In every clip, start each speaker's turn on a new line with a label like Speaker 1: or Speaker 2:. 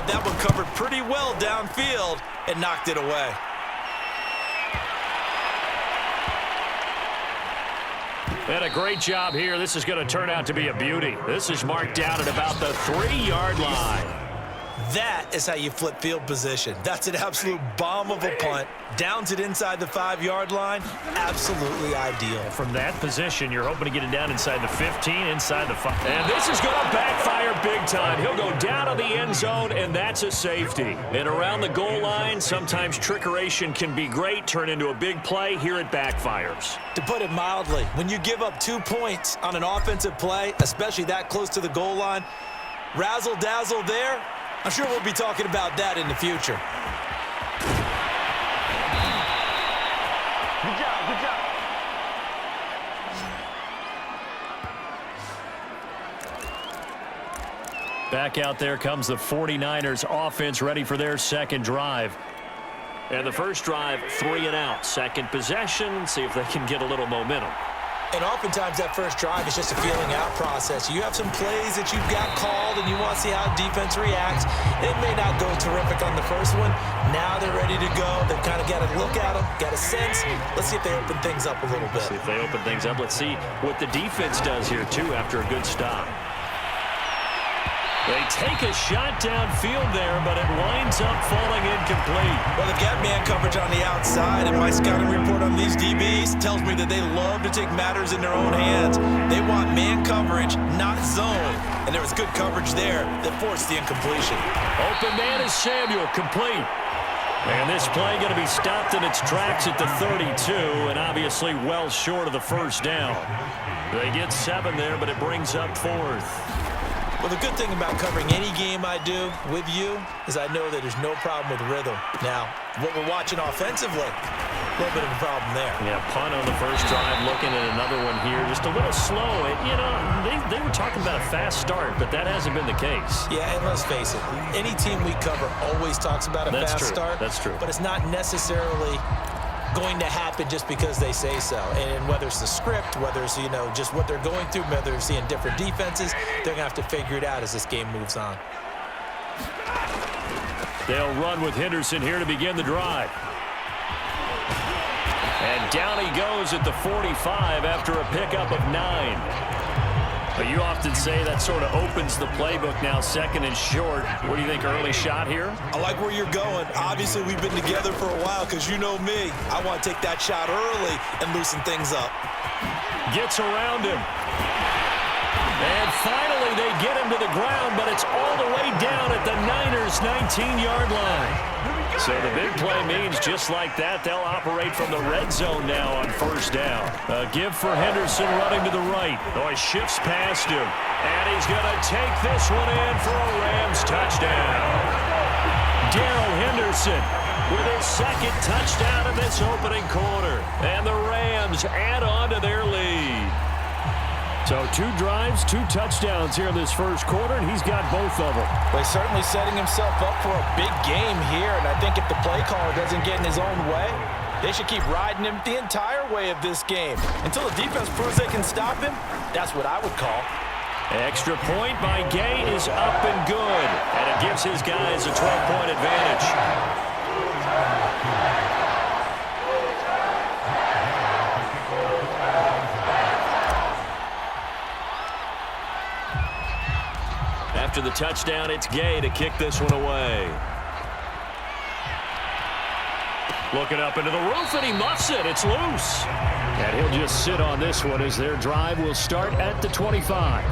Speaker 1: that one covered pretty well downfield and knocked it away.
Speaker 2: And a great job here. This is going to turn out to be a beauty. This is marked down at about the 3-yard line.
Speaker 1: That is how you flip field position. That's an absolute bomb of a punt. Downs it inside the 5-yard line. Absolutely ideal.
Speaker 2: From that position, you're hoping to get it down inside the 15, inside the 5. And this is going to backfire big time. He'll go down to the end zone, and that's a safety. And around the goal line, sometimes trickeration can be great, turn into a big play. Here it backfires.
Speaker 1: To put it mildly, when you give up 2 points on an offensive play, especially that close to the goal line, razzle-dazzle there, I'm sure we'll be talking about that in the future.
Speaker 3: Good job, good job.
Speaker 2: Back out there comes the 49ers offense ready for their second drive. And the first drive, 3 and out. Second possession, see if they can get a little momentum.
Speaker 1: And oftentimes that first drive is just a feeling out process. You have some plays that you've got called and you want to see how defense reacts. It may not go terrific on the first one. Now they're ready to go. They've kind of got to look at them, got a sense. Let's see if they open things up a little bit.
Speaker 2: See if they open things up. Let's see what the defense does here, too, after a good stop. They take a shot downfield there, but it winds up falling incomplete.
Speaker 1: Well, they've got man coverage on the outside, and my scouting report on these DBs tells me that they love to take matters in their own hands. They want man coverage, not zone. And there was good coverage there that forced the incompletion.
Speaker 2: Open man is Samuel, complete. And this play going to be stopped in its tracks at the 32, and obviously well short of the first down. They get 7 there, but it brings up 4th.
Speaker 1: Well, the good thing about covering any game I do with you is I know that there's no problem with rhythm. Now, what we're watching offensively, a little bit of a problem there.
Speaker 2: Yeah, punt on the first drive, looking at another one here. Just a little slow. You know, they were talking about a fast start, but that hasn't been the case.
Speaker 1: Yeah, and let's face it, any team we cover always talks about a fast start.
Speaker 2: That's true.
Speaker 1: But it's not necessarily going to happen just because they say so. And whether it's the script, whether it's, you know, just what they're going through, whether they're seeing different defenses, they're going to have to figure it out as this game moves on.
Speaker 2: They'll run with Henderson here to begin the drive. And down he goes at the 45 after a pickup of 9. But you often say that sort of opens the playbook now, second and short. What do you think, early shot here?
Speaker 1: I like where you're going. Obviously, we've been together for a while because you know me. I want to take that shot early and loosen things up.
Speaker 2: Gets around him. And finally, they get him to the ground, but it's all the way down at the Niners' 19-yard line. So the big play means just like that, they'll operate from the red zone now on first down. A give for Henderson running to the right. Oh, he shifts past him. And he's going to take this one in for a Rams touchdown. Darrell Henderson with his second touchdown in this opening quarter. And the Rams add on to their lead. So 2 drives, 2 touchdowns here in this first quarter, and he's got both of them.
Speaker 4: Well, he's certainly setting himself up for a big game here, and I think if the play caller doesn't get in his own way, they should keep riding him the entire way of this game. Until the defense proves they can stop him, that's what I would call.
Speaker 2: Extra point by Gay is up and good, and it gives his guys a 12-point advantage. After the touchdown, it's Gay to kick this one away. Looking up into the roof, and he muffs it. It's loose. And he'll just sit on this one as their drive will start at the 25.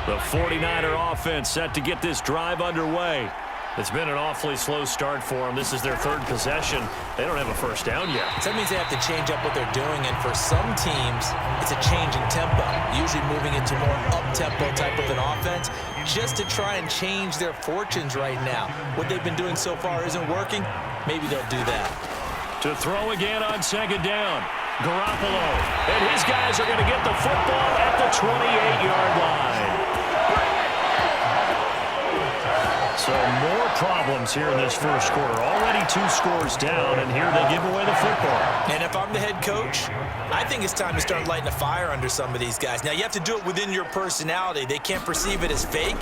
Speaker 2: The 49er offense set to get this drive underway. It's been an awfully slow start for them. This is their 3rd possession. They don't have a first down yet.
Speaker 1: So that means they have to change up what they're doing, and for some teams, it's a change in tempo, usually moving into more up-tempo type of an offense, just to try and change their fortunes right now. What they've been doing so far isn't working. Maybe they'll do that.
Speaker 2: To throw again on second down, Garoppolo. And his guys are going to get the football at the 28-yard line. So more problems here in this first quarter. Already 2 scores down, and here they give away the football.
Speaker 1: And if I'm the head coach, I think it's time to start lighting a fire under some of these guys. Now, you have to do it within your personality. They can't perceive it as fake.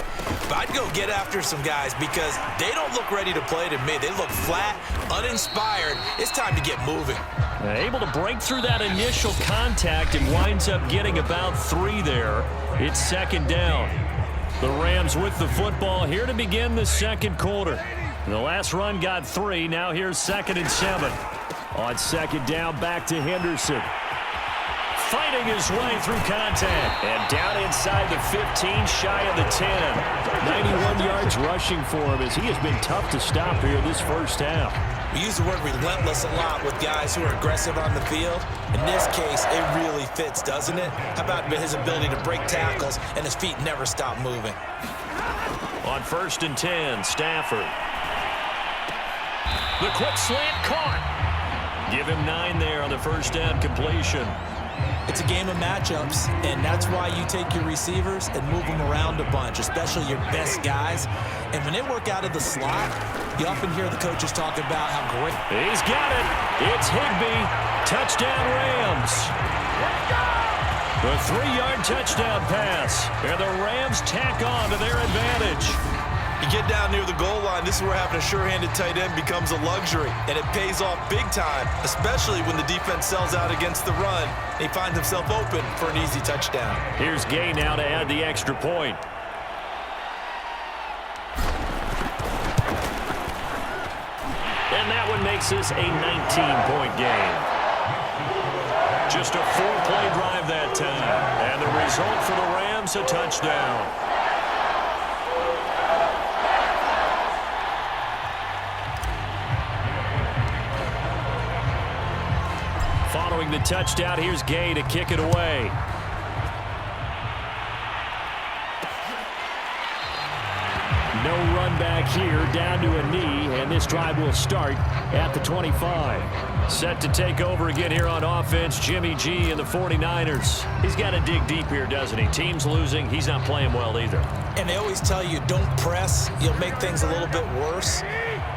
Speaker 1: But I'd go get after some guys because they don't look ready to play to me. They look flat, uninspired. It's time to get moving.
Speaker 2: Able to break through that initial contact and winds up getting about 3 there. It's second down. The Rams with the football here to begin the second quarter. The last run got 3. Now here's 2nd and 7. On second down, back to Henderson. Fighting his way through contact. And down inside the 15, shy of the 10. 91 yards rushing for him as he has been tough to stop here this first half.
Speaker 1: We use the word relentless a lot with guys who are aggressive on the field. In this case, it really fits, doesn't it? How about his ability to break tackles and his feet never stop moving?
Speaker 2: On 1st and 10, Stafford. The quick slant caught. Give him 9 there on the first down completion.
Speaker 1: It's a game of matchups, and that's why you take your receivers and move them around a bunch, especially your best guys. And when they work out of the slot, you often hear the coaches talk about how great.
Speaker 2: He's got it. It's Higbee. Touchdown Rams. The 3-yard touchdown pass. And the Rams tack on to their advantage.
Speaker 4: You get down near the goal line, this is where having a sure-handed tight end becomes a luxury, and it pays off big time, especially when the defense sells out against the run. He finds himself open for an easy touchdown.
Speaker 2: Here's Gay now to add the extra point. And that one makes this a 19-point game. Just a 4-play drive that time, and the result for the Rams, a touchdown. Following the touchdown, here's Gay to kick it away. No run back here, down to a knee, and this drive will start at the 25. Set to take over again here on offense, Jimmy G and the 49ers. He's got to dig deep here, doesn't he? Team's losing. He's not playing well either.
Speaker 1: And they always tell you, don't press. You'll make things a little bit worse.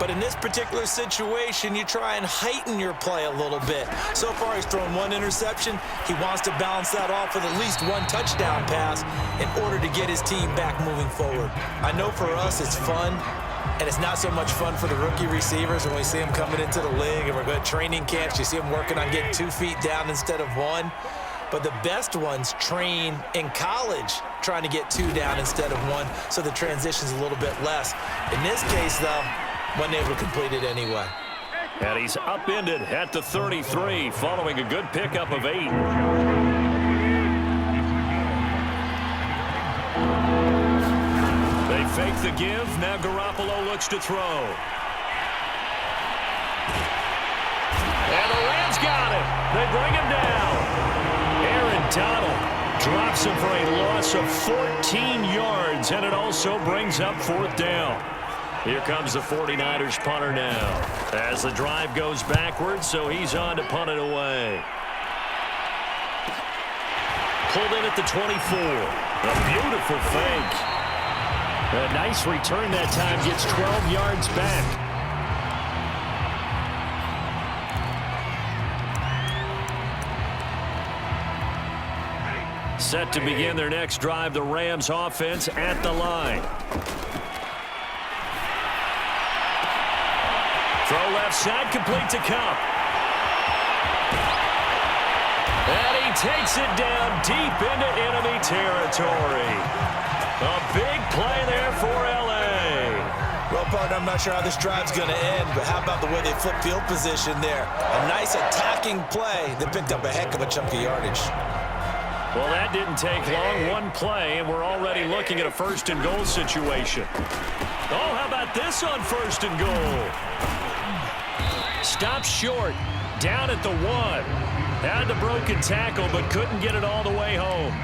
Speaker 1: But in this particular situation, you try and heighten your play a little bit. So far, he's thrown 1 interception. He wants to balance that off with at least 1 touchdown pass in order to get his team back moving forward. I know for us, it's fun. And it's not so much fun for the rookie receivers when we see them coming into the league and we're going to training camps. You see them working on getting 2 feet down instead of 1. But the best ones train in college trying to get 2 down instead of 1, so the transition's a little bit less. In this case, though, wasn't able to complete it anyway.
Speaker 2: And he's upended at the 33 following a good pickup of 8. They fake the give. Now Garoppolo looks to throw. And the Rams got it. They bring him down. Aaron Donald drops him for a loss of 14 yards, and it also brings up 4th down. Here comes the 49ers punter now as the drive goes backwards, so he's on to punt it away. Pulled in at the 24. A beautiful fake. A nice return that time, gets 12 yards back. Set to begin their next drive, the Rams offense at the line. Throw left side, complete to Cup. And he takes it down deep into enemy territory. A big play there for L.A.
Speaker 1: Well, partner, I'm not sure how this drive's going to end, but how about the way they flip field position there? A nice attacking play that picked up a heck of a chunk of yardage.
Speaker 2: Well, that didn't take long. 1 play, and we're already looking at a 1st and goal situation. Oh, how about this on 1st and goal? Stopped short, down at the 1. Had the broken tackle, but couldn't get it all the way home.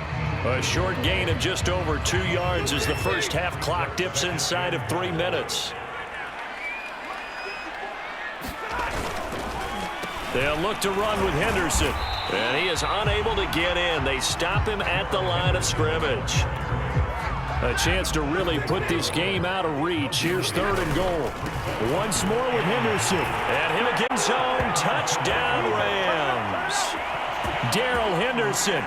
Speaker 2: A short gain of just over 2 yards as the first half clock dips inside of 3 minutes. They'll look to run with Henderson. And he is unable to get in. They stop him at the line of scrimmage. A chance to really put this game out of reach. Here's 3rd and goal. Once more with Henderson. And him again zone. Touchdown, Rams. Darrell Henderson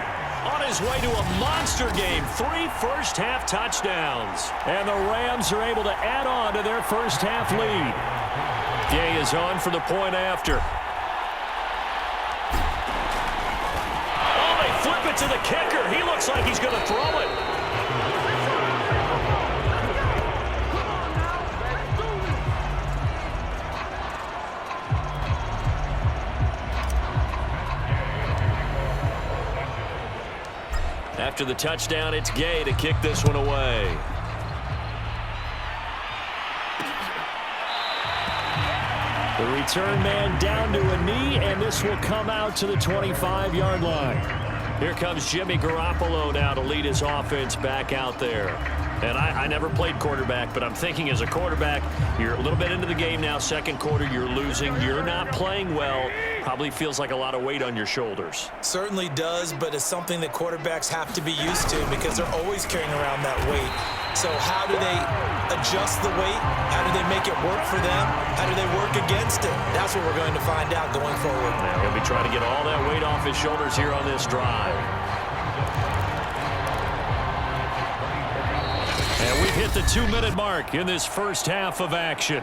Speaker 2: on his way to a monster game. 3 first-half touchdowns. And the Rams are able to add on to their first-half lead. Gay is on for the point after. Oh, they flip it to the kicker. He looks like he's going to throw it. After the touchdown, it's Gay to kick this one away. The return man down to a knee, and this will come out to the 25-yard line. Here comes Jimmy Garoppolo now to lead his offense back out there. And I never played quarterback, but I'm thinking as a quarterback, you're a little bit into the game now. Second quarter, you're losing. You're not playing well. Probably feels like a lot of weight on your shoulders.
Speaker 1: Certainly does, but it's something that quarterbacks have to be used to because they're always carrying around that weight. So how do they adjust the weight? How do they make it work for them? How do they work against it? That's what we're going to find out going forward.
Speaker 2: Now he'll be trying to get all that weight off his shoulders here on this drive. And we've hit the 2-minute mark in this first half of action.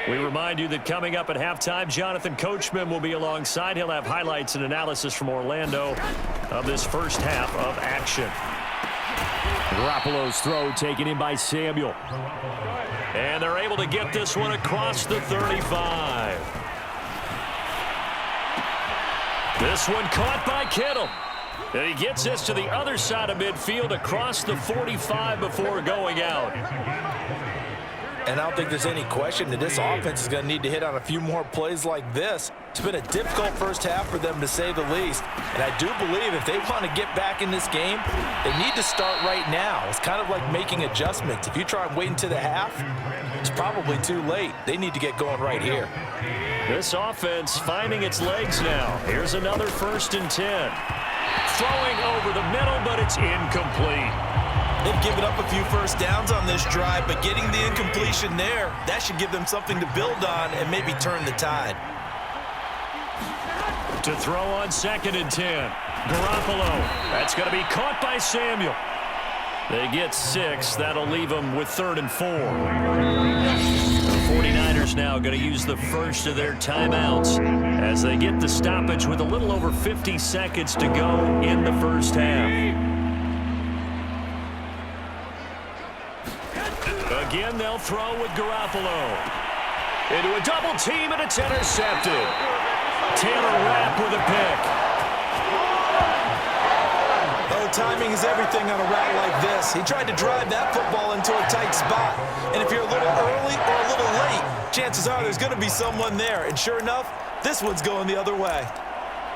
Speaker 2: We remind you that coming up at halftime, Jonathan Coachman will be alongside. He'll have highlights and analysis from Orlando of this first half of action. Garoppolo's throw taken in by Samuel. And they're able to get this one across the 35. This one caught by Kittle. And he gets this to the other side of midfield across the 45 before going out.
Speaker 4: And I don't think there's any question that this offense is going to need to hit on a few more plays like this. It's been a difficult first half for them, to say the least. And I do believe if they want to get back in this game, they need to start right now. It's kind of like making adjustments. If you try and wait until the half, it's probably too late. They need to get going right here.
Speaker 2: This offense finding its legs now. Here's another 1st and 10. Throwing over the middle, but it's incomplete.
Speaker 1: They've given up a few first downs on this drive, but getting the incompletion there, that should give them something to build on and maybe turn the tide.
Speaker 2: To throw on 2nd and 10. Garoppolo. That's going to be caught by Samuel. They get 6. That'll leave them with 3rd and 4. The 49ers now going to use the first of their timeouts as they get the stoppage with a little over 50 seconds to go in the first half. Again, they'll throw with Garoppolo. Into a double team, and it's intercepted. Taylor Rapp with a pick.
Speaker 1: Oh, timing is everything on a route like this. He tried to drive that football into a tight spot. And if you're a little early or a little late, chances are there's going to be someone there. And sure enough, this one's going the other way.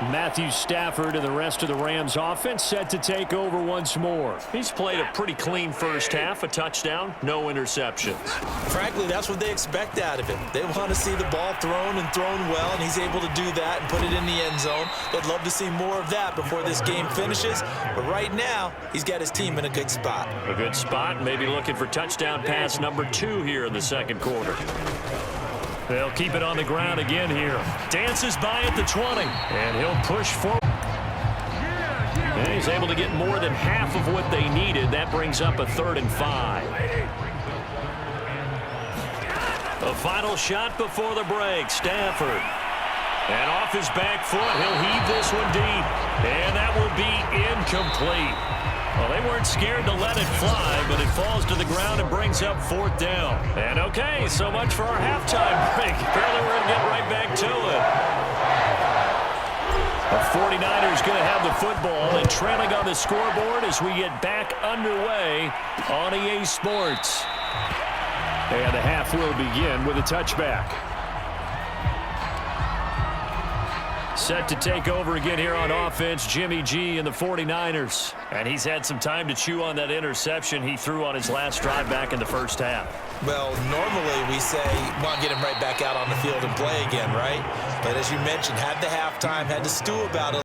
Speaker 2: Matthew Stafford and the rest of the Rams offense set to take over once more. He's played a pretty clean first half, a touchdown, no interceptions.
Speaker 1: Frankly, that's what they expect out of him. They want to see the ball thrown and thrown well, and he's able to do that and put it in the end zone. They'd love to see more of that before this game finishes, but right now, he's got his team in a good spot.
Speaker 2: A good spot, maybe looking for touchdown pass number 2 here in the second quarter. They'll keep it on the ground again here. Dances by at the 20, and he'll push forward. And he's able to get more than half of what they needed. That brings up a 3rd and 5. The final shot before the break, Stafford. And off his back foot, he'll heave this one deep. And that will be incomplete. Well, they weren't scared to let it fly, but it falls to the ground and brings up 4th down. And okay, so much for our halftime break. Apparently we're going to get right back to it. The 49ers going to have the football and trailing on the scoreboard as we get back underway on EA Sports. And the half will begin with a touchback. Set to take over again here on offense, Jimmy G and the 49ers. And he's had some time to chew on that interception he threw on his last drive back in the first half.
Speaker 1: Well, normally we say, want to get him right back out on the field and play again, right? But as you mentioned, had the halftime, had to stew about it.